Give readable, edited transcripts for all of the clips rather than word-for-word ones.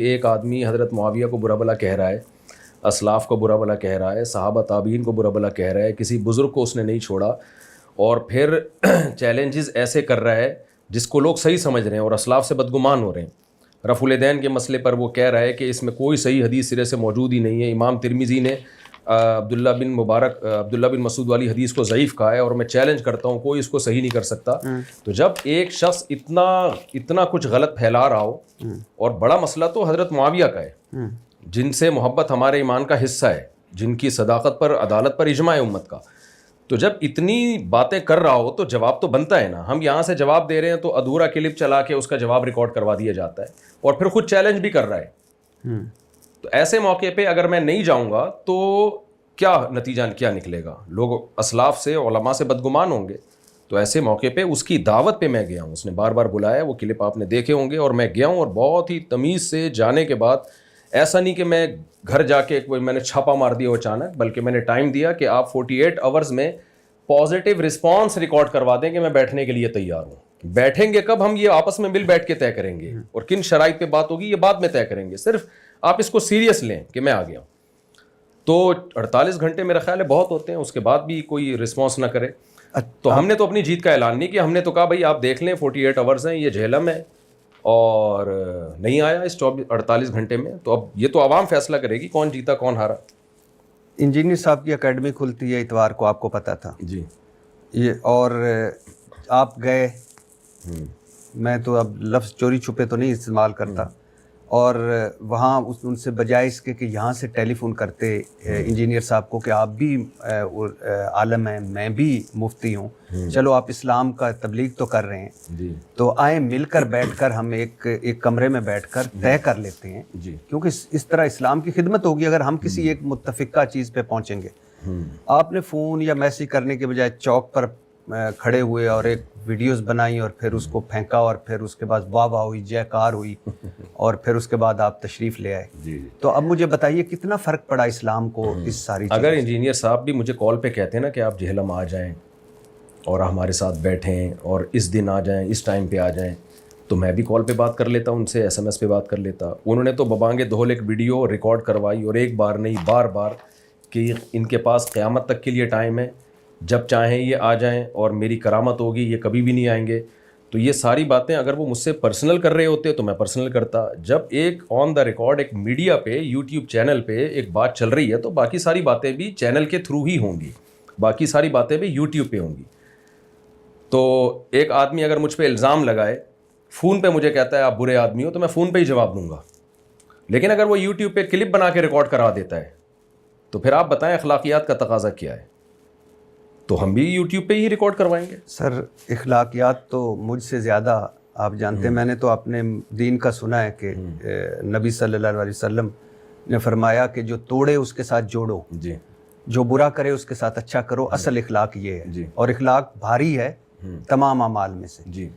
ایک آدمی حضرت معاویہ کو برا بلا کہہ رہا ہے، اسلاف کو برا بلا کہہ رہا ہے، صحابہ تابعین کو برا بلا کہہ رہا ہے، کسی بزرگ کو اس نے نہیں چھوڑا، اور پھر چیلنجز ایسے کر رہا ہے جس کو لوگ صحیح سمجھ رہے ہیں اور اسلاف سے بدگمان ہو رہے ہیں۔ رفع الیدین کے مسئلے پر وہ کہہ رہا ہے کہ اس میں کوئی صحیح حدیث سرے سے موجود ہی نہیں ہے۔ امام ترمذی نے عبداللہ بن مسعود والی حدیث کو ضعیف کہا ہے، اور میں چیلنج کرتا ہوں کوئی اس کو صحیح نہیں کر سکتا۔ تو جب ایک شخص اتنا کچھ غلط پھیلا رہا ہو، اور بڑا مسئلہ تو حضرت معاویہ کا ہے جن سے محبت ہمارے ایمان کا حصہ ہے، جن کی صداقت پر، عدالت پر اجماع ہے امت کا، تو جب اتنی باتیں کر رہا ہو تو جواب تو بنتا ہے نا۔ ہم یہاں سے جواب دے رہے ہیں تو ادھورا کلپ چلا کے اس کا جواب ریکارڈ کروا دیا جاتا ہے، اور پھر خود چیلنج بھی کر رہا ہے۔ تو ایسے موقع پہ اگر میں نہیں جاؤں گا تو کیا نتیجہ کیا نکلے گا؟ لوگ اسلاف سے، علماء سے بدگمان ہوں گے۔ تو ایسے موقع پہ اس کی دعوت پہ میں گیا ہوں، اس نے بار بار بلایا، وہ کلپ آپ نے دیکھے ہوں گے، اور میں گیا ہوں، اور بہت ہی تمیز سے جانے کے بعد، ایسا نہیں کہ میں گھر جا کے میں نے چھاپا مار دیا اچانک، بلکہ میں نے ٹائم دیا کہ آپ 48 آورز میں پازیٹیو رسپانس ریکارڈ کروا دیں کہ میں بیٹھنے کے لیے تیار ہوں۔ بیٹھیں گے کب؟ ہم یہ آپس میں مل بیٹھ کے طے کریں گے، اور کن شرائط پہ بات ہوگی یہ بعد میں طے کریں گے، صرف آپ اس کو سیریس لیں کہ میں آ گیا ہوں۔ تو 48 گھنٹے میرا خیال ہے بہت ہوتے ہیں، اس کے بعد بھی کوئی رسپانس نہ کرے تو ہم نے تو اپنی جیت کا اعلان نہیں کیا، ہم نے تو کہا بھائی آپ دیکھ لیں 48 آورز ہیں، یہ جہلم ہے، اور نہیں آیا اس 48 گھنٹے میں، تو اب یہ تو عوام فیصلہ کرے گی کون جیتا کون ہارا۔ انجینئر صاحب کی اکیڈمی کھلتی ہے اتوار کو، آپ کو پتہ تھا جی، یہ، اور آپ گئے، میں تو اب لفظ چوری چھپے تو نہیں استعمال کرتا، اور وہاں ان سے بجائے اس کے کہ یہاں سے ٹیلی فون کرتے انجینئر صاحب کو کہ آپ بھی عالم ہیں، میں بھی مفتی ہوں، چلو آپ اسلام کا تبلیغ تو کر رہے ہیں، تو آئیں مل کر بیٹھ کر ہم ایک کمرے میں بیٹھ کر طے کر لیتے ہیں، کیونکہ اس طرح اسلام کی خدمت ہوگی اگر ہم کسی ایک متفقہ چیز پہ پہنچیں گے۔ آپ نے فون یا میسج کرنے کے بجائے چوک پر کھڑے ہوئے اور ایک ویڈیوز بنائی، اور پھر اس کو پھینکا، اور پھر اس کے بعد واہ واہ ہوئی، جے کار ہوئی، اور پھر اس کے بعد آپ تشریف لے آئے۔ تو اب مجھے بتائیے کتنا فرق پڑا اسلام کو اس ساری چیز؟ اگر انجینئر صاحب بھی مجھے کال پہ کہتے ہیں نا کہ آپ جہلم آ جائیں اور ہمارے ساتھ بیٹھیں اور اس دن آ جائیں، اس ٹائم پہ آ جائیں، تو میں بھی کال پہ بات کر لیتا، ان سے SMS پہ بات کر لیتا۔ انہوں نے تو ببانگے دھول ایک ویڈیو ریکارڈ کروائی، اور ایک بار نہیں بار بار، کہ ان کے پاس قیامت تک کے لیے ٹائم ہے، جب چاہیں یہ آ جائیں اور میری کرامت ہوگی، یہ کبھی بھی نہیں آئیں گے۔ تو یہ ساری باتیں اگر وہ مجھ سے پرسنل کر رہے ہوتے تو میں پرسنل کرتا۔ جب ایک آن دا ریکارڈ ایک میڈیا پہ، یوٹیوب چینل پہ ایک بات چل رہی ہے تو باقی ساری باتیں بھی چینل کے تھرو ہی ہوں گی، باقی ساری باتیں بھی یوٹیوب پہ ہوں گی۔ تو ایک آدمی اگر مجھ پہ الزام لگائے، فون پہ مجھے کہتا ہے آپ برے آدمی ہو، تو میں فون پہ ہی جواب دوں گا، لیکن اگر وہ یوٹیوب پہ کلپ بنا کے ریکارڈ کرا دیتا ہے تو پھر آپ بتائیں اخلاقیات کا تقاضا کیا ہے؟ تو ہم بھی یوٹیوب پہ ہی ریکارڈ کروائیں گے۔ سر اخلاقیات تو مجھ سے زیادہ آپ جانتے ہیں، میں نے تو اپنے دین کا سنا ہے کہ نبی صلی اللہ علیہ وسلم نے فرمایا کہ جو توڑے اس کے ساتھ جوڑو، جی، جو برا کرے اس کے ساتھ اچھا کرو، اصل اخلاق یہ ہے، اور اخلاق بھاری ہے تمام اعمال میں سے۔ جی،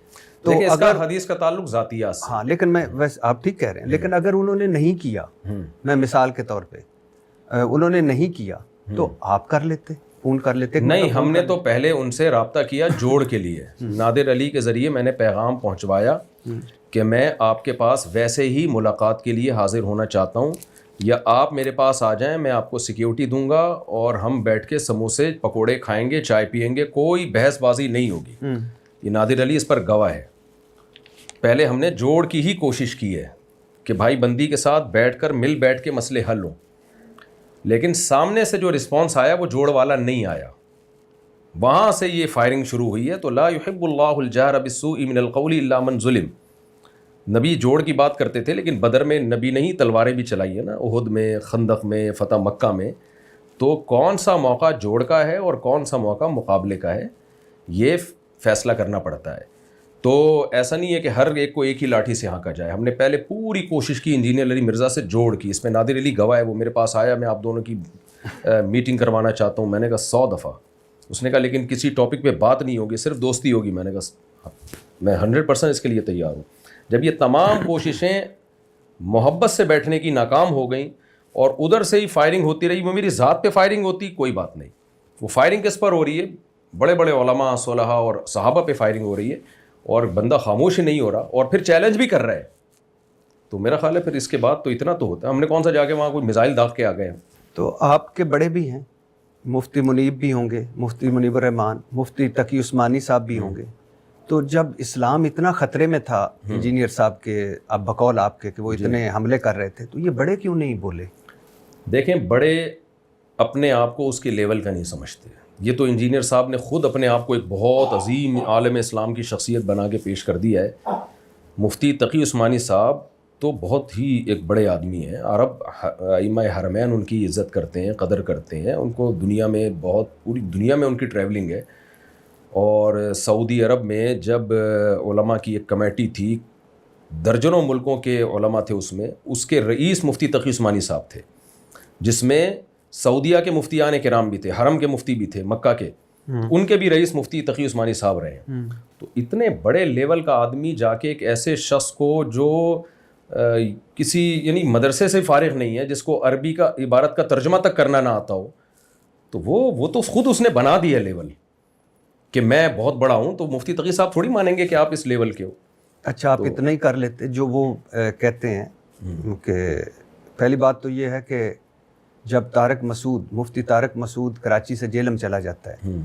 تو لیکن اس کا اگر حدیث کا تعلق ذاتیات سے، ہاں، لیکن میں ویسے آپ ٹھیک کہہ رہے ہیں، لیکن اگر انہوں نے نہیں کیا، میں مثال کے طور پہ انہوں نے نہیں کیا تو آپ کر لیتے، فون کر لیتے۔ نہیں، ہم نے تو پہلے ان سے رابطہ کیا جوڑ کے لیے، نادر علی کے ذریعے میں نے پیغام پہنچوایا کہ میں آپ کے پاس ویسے ہی ملاقات کے لیے حاضر ہونا چاہتا ہوں، یا آپ میرے پاس آ جائیں، میں آپ کو سیکیورٹی دوں گا، اور ہم بیٹھ کے سموسے پکوڑے کھائیں گے، چائے پئیں گے، کوئی بحث بازی نہیں ہوگی۔ یہ نادر علی اس پر گواہ ہے۔ پہلے ہم نے جوڑ کی ہی کوشش کی ہے کہ بھائی بندی کے ساتھ بیٹھ کر مل بیٹھ کے مسئلے حل ہوں، لیکن سامنے سے جو رسپانس آیا وہ جوڑ والا نہیں آیا، وہاں سے یہ فائرنگ شروع ہوئی ہے۔ تو لا يحب اللہ الجہر بالسوء من القول الا من ظلم، نبی جوڑ کی بات کرتے تھے، لیکن بدر میں نبی نے ہی تلواریں بھی چلائی ہیں نا، احد میں، خندق میں، فتح مکہ میں۔ تو کون سا موقع جوڑ کا ہے اور کون سا موقع مقابلے کا ہے، یہ فیصلہ کرنا پڑتا ہے۔ تو ایسا نہیں ہے کہ ہر ایک کو ایک ہی لاٹھی سے ہانکا جائے۔ ہم نے پہلے پوری کوشش کی انجینئر علی مرزا سے جوڑ کی، اس میں نادر علی گواہ ہے، وہ میرے پاس آیا، میں آپ دونوں کی میٹنگ کروانا چاہتا ہوں، میں نے کہا 100 دفعہ۔ اس نے کہا لیکن کسی ٹاپک پہ بات نہیں ہوگی، صرف دوستی ہوگی۔ میں نے کہا میں 100% اس کے لیے تیار ہوں۔ جب یہ تمام کوششیں محبت سے بیٹھنے کی ناکام ہو گئیں اور ادھر سے ہی فائرنگ ہوتی رہی، وہ میری ذات پہ فائرنگ ہوتی کوئی بات نہیں، وہ فائرنگ کس پر ہو رہی ہے؟ بڑے بڑے علماء، صلحاء اور صحابہ پہ فائرنگ ہو رہی ہے، اور بندہ خاموش ہی نہیں ہو رہا، اور پھر چیلنج بھی کر رہا ہے تو میرا خیال ہے پھر اس کے بعد تو اتنا تو ہوتا ہے. ہم نے کون سا جا کے وہاں کوئی میزائل داغ کے آ گئے ہیں. تو آپ کے بڑے بھی ہیں, مفتی منیب بھی ہوں گے, مفتی منیب الرحمان, مفتی تقی عثمانی صاحب بھی ہوں گے. تو جب اسلام اتنا خطرے میں تھا انجینئر صاحب کے, اب بقول آپ کے, کہ وہ اتنے حملے کر رہے تھے, تو یہ بڑے کیوں نہیں بولے؟ دیکھیں بڑے اپنے آپ کو اس کے لیول کا نہیں سمجھتے. یہ تو انجینئر صاحب نے خود اپنے آپ کو ایک بہت عظیم عالم اسلام کی شخصیت بنا کے پیش کر دیا ہے. مفتی تقی عثمانی صاحب تو بہت ہی ایک بڑے آدمی ہیں. عرب ائمہ حرمین ان کی عزت کرتے ہیں, قدر کرتے ہیں. ان کو دنیا میں بہت, پوری دنیا میں ان کی ٹریولنگ ہے. اور سعودی عرب میں جب علماء کی ایک کمیٹی تھی, درجنوں ملکوں کے علماء تھے اس میں, اس کے رئیس مفتی تقی عثمانی صاحب تھے, جس میں سعودیہ کے مفتیان کرام بھی تھے, حرم کے مفتی بھی تھے مکہ کے, ان کے بھی رئیس مفتی تقی عثمانی صاحب رہے ہیں. تو اتنے بڑے لیول کا آدمی جا کے ایک ایسے شخص کو جو کسی یعنی مدرسے سے فارغ نہیں ہے, جس کو عربی کا عبارت کا ترجمہ تک کرنا نہ آتا ہو, تو وہ تو خود اس نے بنا دیا لیول کہ میں بہت بڑا ہوں. تو مفتی تقی صاحب تھوڑی مانیں گے کہ آپ اس لیول کے ہو. اچھا, آپ اتنا ہی کر لیتے. جو وہ کہتے ہیں کہ پہلی بات تو یہ ہے کہ جب مفتی طارق مسعود کراچی سے جیلم چلا جاتا ہے,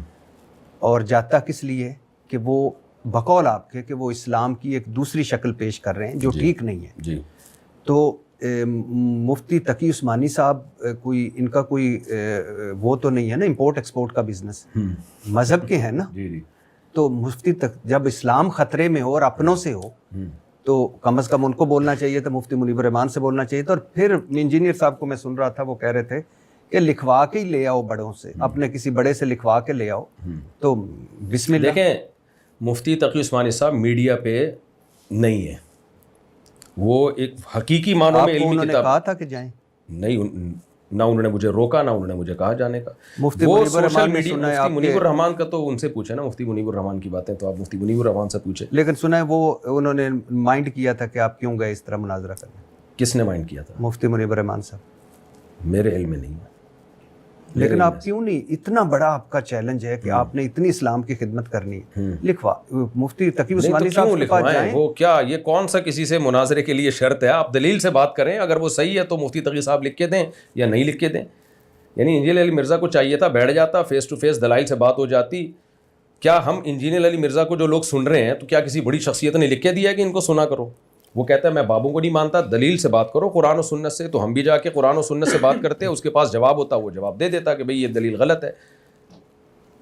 اور جاتا کس لیے کہ وہ بقول آپ کے کہ وہ اسلام کی ایک دوسری شکل پیش کر رہے ہیں جو ٹھیک نہیں ہے. تو مفتی تقی عثمانی صاحب کوئی ان کا کوئی وہ تو نہیں ہے نا, امپورٹ ایکسپورٹ کا بزنس, مذہب کے ہیں نا. تو مفتی جب اسلام خطرے میں ہو اور اپنوں سے ہو, تو کم از کم ان کو بولنا چاہیے تھا, مفتی منیب الرحمان سے بولنا چاہیے تھا. اور پھر انجینئر صاحب کو میں سن رہا تھا, وہ کہہ رہے تھے کہ لکھوا کے ہی لے آؤ بڑوں سے, اپنے کسی بڑے سے لکھوا کے لے آؤ. تو بسم اللہ. دیکھیں مفتی تقی عثمانی صاحب میڈیا پہ نہیں ہے, وہ ایک حقیقی معنوں میں علمی انہوں نے کتاب کہا تھا کہ جائیں نہیں, نہ انہوں نے مجھے روکا, نہ انہوں نے مجھے کہا جانے کا. مفتی وہ منیب سوشل الرحمان نے میڈیا, سنا ہے مفتی آپ منیب کے, الرحمان کا تو ان سے پوچھے نا, مفتی منیب الرحمان کی باتیں تو آپ مفتی منیب الرحمان سے پوچھے. لیکن سنا ہے وہ انہوں نے مائنڈ کیا تھا کہ آپ کیوں گئے اس طرح مناظرہ کرنے. کس نے مائنڈ کیا تھا؟ مفتی منیب الرحمان صاحب. میرے علم میں نہیں ہے. لیکن آپ کیوں نہیں, اتنا بڑا آپ کا چیلنج ہے کہ آپ نے اتنی اسلام کی خدمت کرنی ہے, لکھوا مفتی تقی عثمانی صاحب کے پاس جائیں. وہ کیا, یہ کون سا کسی سے مناظرے کے لیے شرط ہے؟ آپ دلیل سے بات کریں, اگر وہ صحیح ہے تو مفتی تقی صاحب لکھ کے دیں یا نہیں لکھ کے دیں. یعنی انجینئر علی مرزا کو چاہیے تھا بیٹھ جاتا, فیس ٹو فیس دلائل سے بات ہو جاتی. کیا ہم انجینئر علی مرزا کو جو لوگ سن رہے ہیں, تو کیا کسی بڑی شخصیت نے لکھ کے دیا ہے کہ ان کو سنا کرو؟ وہ کہتا ہے میں بابوں کو نہیں مانتا, دلیل سے بات کرو, قرآن و سنت سے. تو ہم بھی جا کے قرآن و سنت سے بات کرتے ہیں, اس کے پاس جواب ہوتا, وہ جواب دے دیتا کہ بھئی یہ دلیل غلط ہے.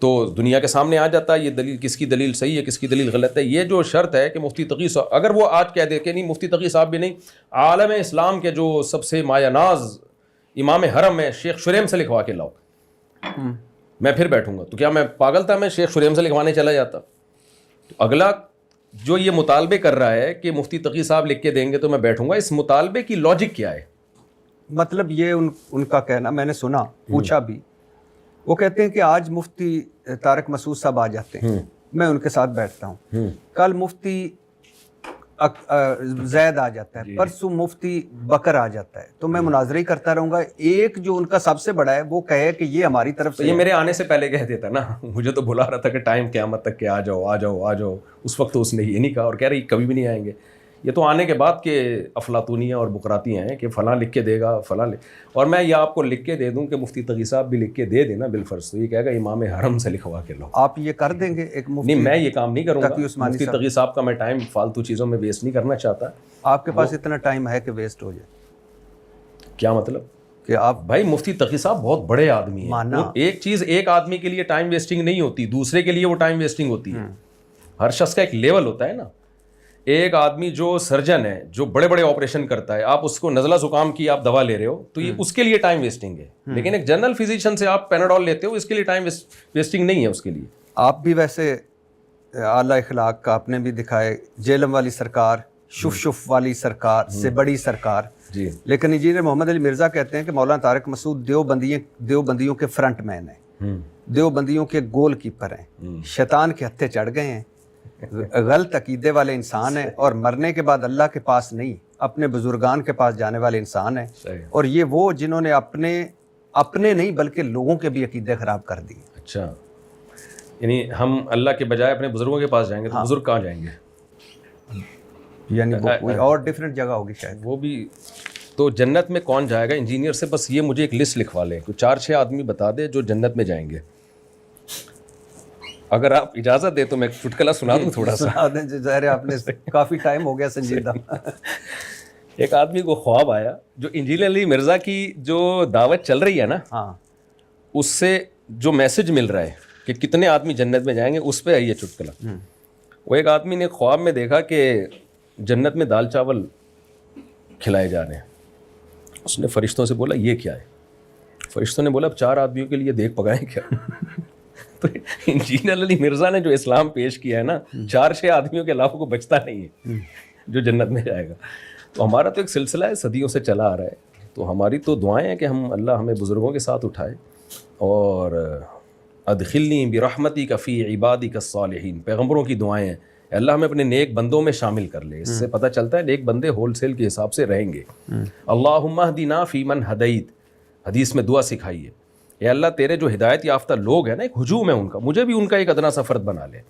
تو دنیا کے سامنے آ جاتا ہے یہ دلیل, کس کی دلیل صحیح ہے, کس کی دلیل غلط ہے. یہ جو شرط ہے کہ مفتی تقی صاحب, اگر وہ آج کہہ دے کہ نہیں مفتی تقی صاحب بھی نہیں, عالم اسلام کے جو سب سے مایہ ناز امام حرم ہے شیخ شریم سے لکھوا کے لاؤ, میں پھر بیٹھوں گا. تو کیا میں پاگل تھا میں شیخ شریم سے لکھوانے چلا جاتا؟ تو اگلا جو یہ مطالبے کر رہا ہے کہ مفتی تقی صاحب لکھ کے دیں گے تو میں بیٹھوں گا, اس مطالبے کی لاجک کیا ہے؟ مطلب یہ ان کا کہنا, میں نے سنا, پوچھا بھی, وہ کہتے ہیں کہ آج مفتی طارق مسعود صاحب آ جاتے ہیں, میں ان کے ساتھ بیٹھتا ہوں, کل مفتی زید آ جاتا ہے, پرسوں مفتی بکر آ جاتا ہے, تو میں مناظرہ ہی کرتا رہوں گا. ایک جو ان کا سب سے بڑا ہے وہ کہے کہ یہ ہماری طرف سے, یہ میرے آنے سے پہلے کہہ دیتا نا, مجھے تو بلا رہا تھا کہ ٹائم قیامت تک کہ آ جاؤ آ جاؤ آ جاؤ. اس وقت تو اس نے یہ نہیں کہا, اور کہہ رہی کبھی بھی نہیں آئیں گے. یہ تو آنے کے بعد کے افلاطونیاں اور بکراتیاں ہیں کہ فلاں لکھ کے دے گا فلاں اور میں یہ آپ کو لکھ کے دے دوں کہ مفتی تقی صاحب بھی لکھ کے دے دینا بالفرض, تو یہ کہے گا امام حرم سے لکھوا کے لاؤ. آپ یہ کر دیں گے ایک مفتی؟ نہیں, میں یہ کام نہیں کروں گا. مفتی تقی صاحب کا میں ٹائم فالتو چیزوں میں ویسٹ نہیں کرنا چاہتا. آپ کے پاس اتنا ٹائم ہے کہ ویسٹ ہو جائے؟ کیا مطلب کہ آپ, بھائی مفتی تقی صاحب بہت بڑے آدمی ہیں. ایک چیز ایک آدمی کے لیے ٹائم ویسٹنگ نہیں ہوتی, دوسرے کے لیے وہ ٹائم ویسٹنگ ہوتی ہے. ہر شخص کا ایک لیول ہوتا ہے نا. ایک آدمی جو سرجن ہے, جو بڑے بڑے آپریشن کرتا ہے, آپ اس کو نزلہ زکام کی آپ دوا لے رہے ہو تو یہ اس کے لیے ٹائم ویسٹنگ ہے. لیکن ایک جنرل فزیشین سے آپ پیناڈول لیتے ہو, اس کے لیے ٹائم ویسٹنگ نہیں ہے اس کے لیے. آپ بھی ویسے اعلیٰ اخلاق کا آپ نے بھی دکھائے, جیلم والی سرکار, شف والی سرکار سے بڑی سرکار. جی. لیکن انجینئر محمد علی مرزا کہتے ہیں کہ مولانا طارق مسعود دیوبندیوں کے فرنٹ مین ہیں, دیوبندیوں کے گول کیپر ہیں, شیطان کے ہتھے چڑھ گئے ہیں, غلط عقیدے والے انسان ہیں, اور مرنے کے بعد اللہ کے پاس نہیں اپنے بزرگان کے پاس جانے والے انسان ہیں. اور یہ وہ جنہوں نے اپنے نہیں بلکہ لوگوں کے بھی عقیدے خراب کر دیے. اچھا, یعنی ہم اللہ کے بجائے اپنے بزرگوں کے پاس جائیں گے تو بزرگ کہاں جائیں گے؟ یعنی وہ کوئی اور ڈفرینٹ جگہ ہوگی شاید. وہ بھی تو جنت میں کون جائے گا انجینئر سے؟ بس یہ مجھے ایک لسٹ لکھوا لیں, کوئی 4-6 آدمی بتا دے جو جنت میں جائیں گے. اگر آپ اجازت دیں تو میں ایک چٹکلا سنا دوں تھوڑا سا. سنا دیں, ظاہر ہے آپ نے کافی ٹائم ہو گیا سنجیدہ. ایک آدمی کو خواب آیا, جو انجینئر علی مرزا کی جو دعوت چل رہی ہے نا, ہاں, اس سے جو میسج مل رہا ہے کہ کتنے آدمی جنت میں جائیں گے, اس پہ ہے یہ چٹکلا. وہ ایک آدمی نے خواب میں دیکھا کہ جنت میں دال چاول کھلائے جا رہے ہیں. اس نے فرشتوں سے بولا یہ کیا ہے؟ فرشتوں نے بولا اب 4 آدمیوں کے لیے دیکھ پکائیں کیا؟ تو انجینئر علی مرزا نے جو اسلام پیش کیا ہے نا, 4-6 آدمیوں کے علاوہ کو بچتا نہیں ہے جو جنت میں جائے گا. تو ہمارا تو ایک سلسلہ ہے, صدیوں سے چلا آ رہا ہے. تو ہماری تو دعائیں ہیں کہ اللہ ہمیں بزرگوں کے ساتھ اٹھائے, اور ادخلنی برحمتی کا فی عبادی کا صالحین, پیغمبروں کی دعائیں ہیں, اللہ ہمیں اپنے نیک بندوں میں شامل کر لے. اس سے پتہ چلتا ہے نیک بندے ہول سیل کے حساب سے رہیں گے. اللہم اہدنا فی من ہدیت, حدیث میں دعا سکھائی ہے, اے اللہ تیرے جو ہدایت یافتہ لوگ ہیں نا, ایک ہجوم ہے ان کا, مجھے بھی ان کا ایک ادنا سا فرد بنا لے.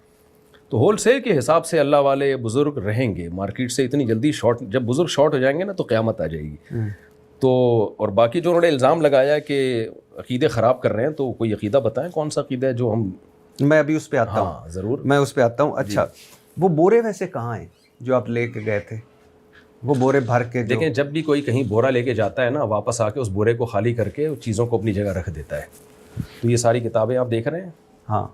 تو ہول سیل کے حساب سے اللہ والے بزرگ رہیں گے, مارکیٹ سے اتنی جلدی شارٹ, جب بزرگ شارٹ ہو جائیں گے نا تو قیامت آ جائے گی. تو اور باقی جو انہوں نے الزام لگایا کہ عقیدے خراب کر رہے ہیں, تو کوئی عقیدہ بتائیں کون سا عقیدہ ہے جو ہم. میں ابھی اس پہ آتا ہوں. ہاں ضرور, میں اس پہ آتا ہوں. اچھا, وہ بورے ویسے کہاں ہیں جو آپ لے کے گئے تھے؟ وہ بورے بھر کے دیکھیں, جب بھی کوئی کہیں بورا لے کے جاتا ہے نا, واپس آ کے اس بورے کو خالی کر کے چیزوں کو اپنی جگہ رکھ دیتا ہے. تو یہ ساری کتابیں آپ دیکھ رہے ہیں, ہاں,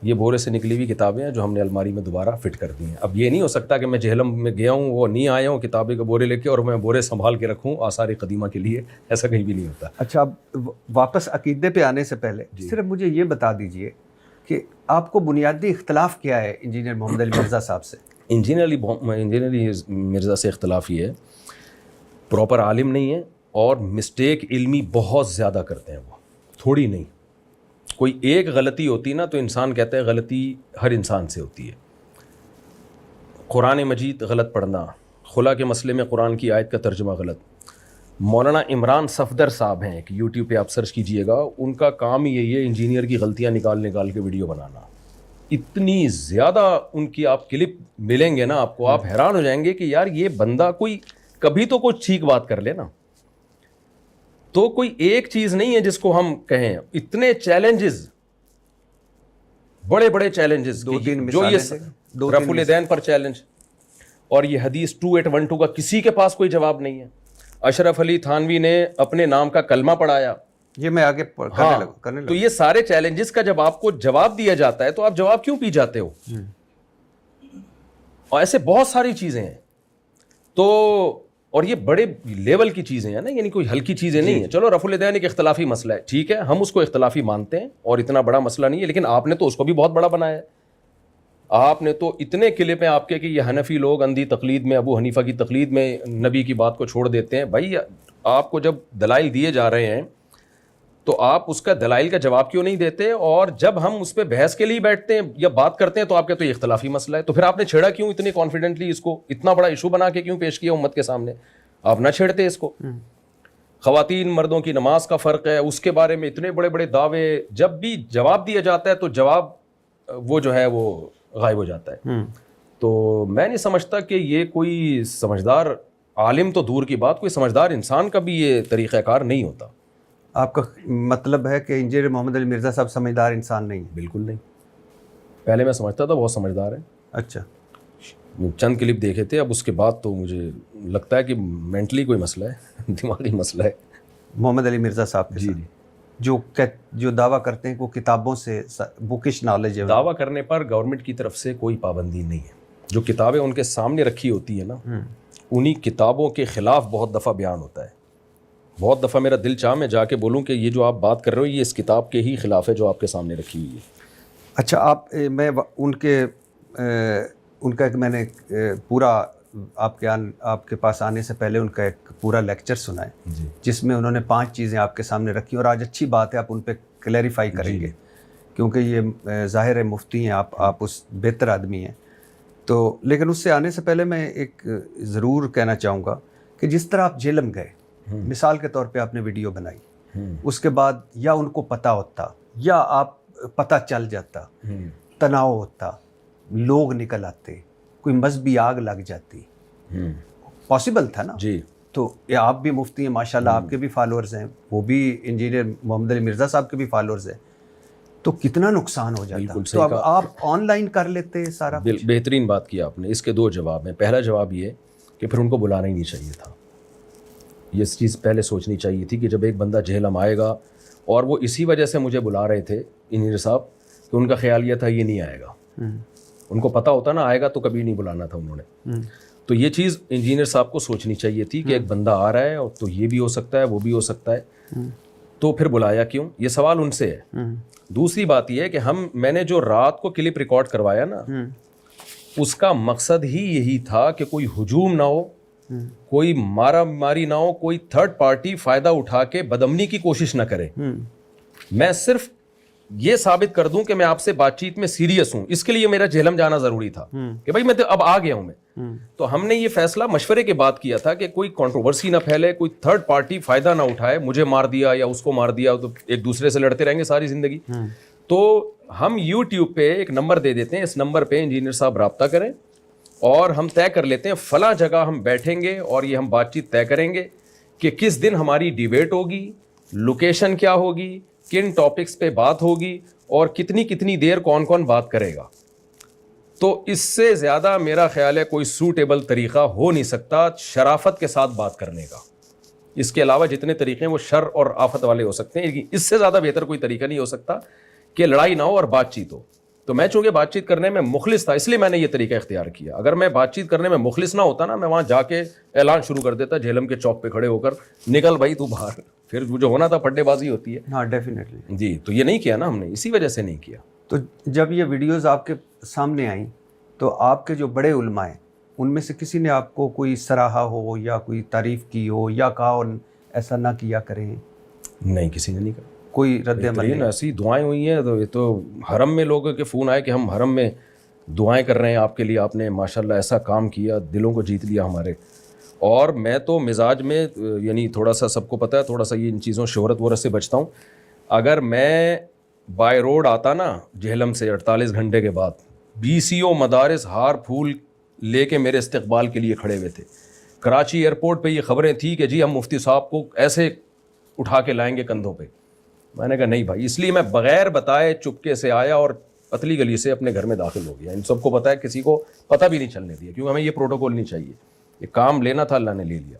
یہ بورے سے نکلی ہوئی کتابیں ہیں جو ہم نے الماری میں دوبارہ فٹ کر دی ہیں. اب یہ نہیں ہو سکتا کہ میں جہلم میں گیا ہوں, وہ نہیں آیا ہوں کتابیں کے بورے لے کے, اور میں بورے سنبھال کے رکھوں آثار قدیمہ کے لیے, ایسا کہیں بھی نہیں ہوتا. اچھا, اب واپس عقیدے پہ آنے سے پہلے صرف مجھے یہ بتا دیجئے کہ آپ کو بنیادی اختلاف کیا ہے انجینئر محمد علی مرزا صاحب سے؟ انجینئر علی مرزا سے اختلاف یہ ہے, پراپر عالم نہیں ہے, اور مسٹیک علمی بہت زیادہ کرتے ہیں. وہ تھوڑی نہیں, کوئی ایک غلطی ہوتی نا تو انسان کہتا ہے غلطی ہر انسان سے ہوتی ہے. قرآن مجید غلط پڑھنا, خلا کے مسئلے میں قرآن کی آیت کا ترجمہ غلط. مولانا عمران صفدر صاحب ہیں, کہ یوٹیوب پہ آپ سرچ کیجئے گا, ان کا کام ہی یہی ہے انجینئر کی غلطیاں نکال کے ویڈیو بنانا. اتنی زیادہ ان کی آپ کلپ ملیں گے نا آپ کو, آپ حیران ہو جائیں گے کہ یار یہ بندہ کوئی کبھی تو کوئی ٹھیک بات کر لے نا. تو کوئی ایک چیز نہیں ہے جس کو ہم کہیں. اتنے چیلنجز, بڑے بڑے چیلنجز, جو یہ رفع الیدین پر چیلنج, اور یہ حدیث 2812 کا کسی کے پاس کوئی جواب نہیں ہے. اشرف علی تھانوی نے اپنے نام کا کلمہ پڑھایا, یہ میں آگے کرنے لگا. تو یہ سارے چیلنجز کا جب آپ کو جواب دیا جاتا ہے تو آپ جواب کیوں پی جاتے ہو؟ اور ایسے بہت ساری چیزیں ہیں. تو اور یہ بڑے لیول کی چیزیں ہیں نا, یعنی کوئی ہلکی چیزیں نہیں ہیں. چلو رفع الیدین ایک اختلافی مسئلہ ہے, ٹھیک ہے, ہم اس کو اختلافی مانتے ہیں, اور اتنا بڑا مسئلہ نہیں ہے, لیکن آپ نے تو اس کو بھی بہت بڑا بنایا ہے. آپ نے تو اتنے کلپ ہیں آپ کے کہ یہ حنفی لوگ اندھی تقلید میں, ابو حنیفہ کی تقلید میں نبی کی بات کو چھوڑ دیتے ہیں. بھائی آپ کو جب دلائل دیے جا رہے ہیں تو آپ اس کا دلائل کا جواب کیوں نہیں دیتے؟ اور جب ہم اس پہ بحث کے لیے بیٹھتے ہیں یا بات کرتے ہیں تو آپ کہتے ہیں یہ اختلافی مسئلہ ہے. تو پھر آپ نے چھیڑا کیوں اتنے کانفیڈنٹلی, اس کو اتنا بڑا ایشو بنا کے کیوں پیش کیا امت کے سامنے؟ آپ نہ چھیڑتے اس کو. خواتین مردوں کی نماز کا فرق ہے, اس کے بارے میں اتنے بڑے بڑے دعوے, جب بھی جواب دیا جاتا ہے تو جواب وہ جو ہے وہ غائب ہو جاتا ہے. تو میں نہیں سمجھتا کہ یہ کوئی سمجھدار عالم تو دور کی بات, کوئی سمجھدار انسان کا بھی یہ طریقہ کار نہیں ہوتا. آپ کا مطلب ہے کہ انجینئر محمد علی مرزا صاحب سمجھدار انسان نہیں؟ بالکل نہیں. پہلے میں سمجھتا تھا بہت سمجھدار ہے. اچھا, چند کلپ دیکھے تھے, اب اس کے بعد تو مجھے لگتا ہے کہ مینٹلی کوئی مسئلہ ہے, دماغی مسئلہ ہے. محمد علی مرزا صاحب کے ساتھ جو دعویٰ کرتے ہیں وہ کتابوں سے بکش نالج ہے. دعویٰ کرنے پر گورنمنٹ کی طرف سے کوئی پابندی نہیں ہے. جو کتابیں ان کے سامنے رکھی ہوتی ہیں نا, انہی کتابوں کے خلاف بہت دفعہ بیان ہوتا ہے. بہت دفعہ میرا دل چاہ میں جا کے بولوں کہ یہ جو آپ بات کر رہے ہو یہ اس کتاب کے ہی خلاف ہے جو آپ کے سامنے رکھی ہوئی ہے. اچھا, میں ان کا ایک میں نے پورا آپ کے پاس آنے سے پہلے ان کا ایک پورا لیکچر سنا ہے, جس میں انہوں نے 5 چیزیں آپ کے سامنے رکھی, اور آج اچھی بات ہے آپ ان پہ کلیریفائی کریں گے, کیونکہ یہ ظاہر ہے مفتی ہیں آپ اس بہتر آدمی ہیں. تو لیکن اس سے آنے سے پہلے میں ایک ضرور کہنا چاہوں گا کہ جس طرح آپ جہلم گئے, مثال کے طور پہ آپ نے ویڈیو بنائی, اس کے بعد یا ان کو پتہ ہوتا یا آپ پتہ چل جاتا, تناؤ ہوتا, لوگ نکل آتے, کوئی مذہبی آگ لگ جاتی, پاسبل تھا نا. جی. تو یہ آپ بھی مفتی ہیں ماشاءاللہ, آپ کے بھی فالورز ہیں, وہ بھی انجینئر محمد علی مرزا صاحب کے بھی فالورز ہیں, تو کتنا نقصان ہو جاتا. تو اب آپ آن لائن کر لیتے سارا. بہترین بات کیا آپ نے. اس کے دو جواب ہیں. پہلا جواب یہ کہ پھر ان کو بلانا ہی نہیں چاہیے تھا. یہ چیز پہلے سوچنی چاہیے تھی کہ جب ایک بندہ جہلم آئے گا, اور وہ اسی وجہ سے مجھے بلا رہے تھے انجینئر صاحب, کہ ان کا خیال یہ تھا یہ نہیں آئے گا. ان کو پتہ ہوتا نا آئے گا تو کبھی نہیں بلانا تھا انہوں نے. تو یہ چیز انجینئر صاحب کو سوچنی چاہیے تھی کہ ایک بندہ آ رہا ہے اور تو یہ بھی ہو سکتا ہے وہ بھی ہو سکتا ہے, تو پھر بلایا کیوں. یہ سوال ان سے ہے. دوسری بات یہ ہے کہ میں نے جو رات کو کلپ ریکارڈ کروایا نا, اس کا مقصد ہی یہی تھا کہ کوئی ہجوم نہ ہو, کوئی مارا ماری نہ ہو, کوئی تھرڈ پارٹی فائدہ اٹھا کے بدامنی کی کوشش نہ کرے. میں صرف یہ ثابت کر دوں کہ میں آپ سے بات چیت میں سیریس ہوں. اس کے لیے میرا جہلم جانا ضروری تھا کہ بھائی میں تو اب آ گیا ہوں میں. تو ہم نے یہ فیصلہ مشورے کے بعد کیا تھا کہ کوئی کنٹروورسی نہ پھیلے, کوئی تھرڈ پارٹی فائدہ نہ اٹھائے, مجھے مار دیا یا اس کو مار دیا تو ایک دوسرے سے لڑتے رہیں گے ساری زندگی. تو ہم یوٹیوب پہ ایک نمبر دے دیتے ہیں, اس نمبر پہ انجینئر صاحب رابطہ کریں اور ہم طے کر لیتے ہیں فلاں جگہ ہم بیٹھیں گے اور یہ ہم بات چیت طے کریں گے کہ کس دن ہماری ڈیبیٹ ہوگی, لوکیشن کیا ہوگی, کن ٹاپکس پہ بات ہوگی اور کتنی دیر کون کون بات کرے گا. تو اس سے زیادہ میرا خیال ہے کوئی سوٹیبل طریقہ ہو نہیں سکتا شرافت کے ساتھ بات کرنے کا. اس کے علاوہ جتنے طریقے ہیں وہ شر اور آفت والے ہو سکتے ہیں, لیکن اس سے زیادہ بہتر کوئی طریقہ نہیں ہو سکتا کہ لڑائی نہ ہو اور بات چیت ہو. تو میں چونکہ بات چیت کرنے میں مخلص تھا اس لیے میں نے یہ طریقہ اختیار کیا. اگر میں بات چیت کرنے میں مخلص نہ ہوتا نا, میں وہاں جا کے اعلان شروع کر دیتا جہلم کے چوک پہ کھڑے ہو کر, نکل بھائی تو باہر. پھر جو ہونا تھا پڈے بازی ہوتی ہے. ہاں ڈیفینیٹلی. جی, تو یہ نہیں کیا نا ہم نے, اسی وجہ سے نہیں کیا. تو جب یہ ویڈیوز آپ کے سامنے آئیں تو آپ کے جو بڑے علماء ہیں ان میں سے کسی نے آپ کو کوئی سراہا ہو یا کوئی تعریف کی ہو یا کہا اور ایسا نہ کیا کریں؟ نہیں, کسی نے نہیں کہا. کوئی رد عمل نہیں؟ ایسی دعائیں ہوئی ہیں. تو یہ تو حرم میں لوگوں کے فون آئے کہ ہم حرم میں دعائیں کر رہے ہیں آپ کے لیے, آپ نے ماشاءاللہ ایسا کام کیا, دلوں کو جیت لیا ہمارے. اور میں تو مزاج میں یعنی تھوڑا سا سب کو پتہ ہے, تھوڑا سا یہ ان چیزوں شہرت ورت سے بچتا ہوں. اگر میں بائی روڈ آتا نا جہلم سے 48 گھنٹے کے بعد, BCO مدارس ہار پھول لے کے میرے استقبال کے لیے کھڑے ہوئے تھے. کراچی ایئرپورٹ پہ یہ خبریں تھیں کہ جی ہم مفتی صاحب کو ایسے اٹھا کے لائیں گے کندھوں پہ. میں نے کہا نہیں بھائی, اس لیے میں بغیر بتائے چپکے سے آیا اور پتلی گلی سے اپنے گھر میں داخل ہو گیا. ان سب کو پتہ ہے, کسی کو پتہ بھی نہیں چلنے دیا, کیونکہ ہمیں یہ پروٹوکول نہیں چاہیے. یہ کام لینا تھا, اللہ نے لے لیا.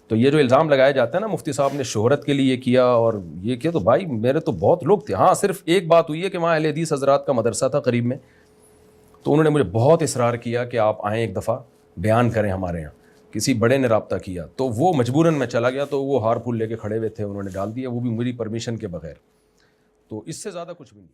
تو یہ جو الزام لگایا جاتا ہے نا مفتی صاحب نے شہرت کے لیے کیا اور یہ کیا, تو بھائی میرے تو بہت لوگ تھے. ہاں صرف ایک بات ہوئی ہے کہ وہاں اہل حدیث حضرات کا مدرسہ تھا قریب میں, تو انہوں نے مجھے بہت اصرار کیا کہ آپ آئیں ایک دفعہ بیان کریں ہمارے یہاں. کسی بڑے نے رابطہ کیا تو وہ مجبوراً میں چلا گیا, تو وہ ہار پھول لے کے کھڑے ہوئے تھے, انہوں نے ڈال دیا, وہ بھی میری پرمیشن کے بغیر. تو اس سے زیادہ کچھ بھی نہیں.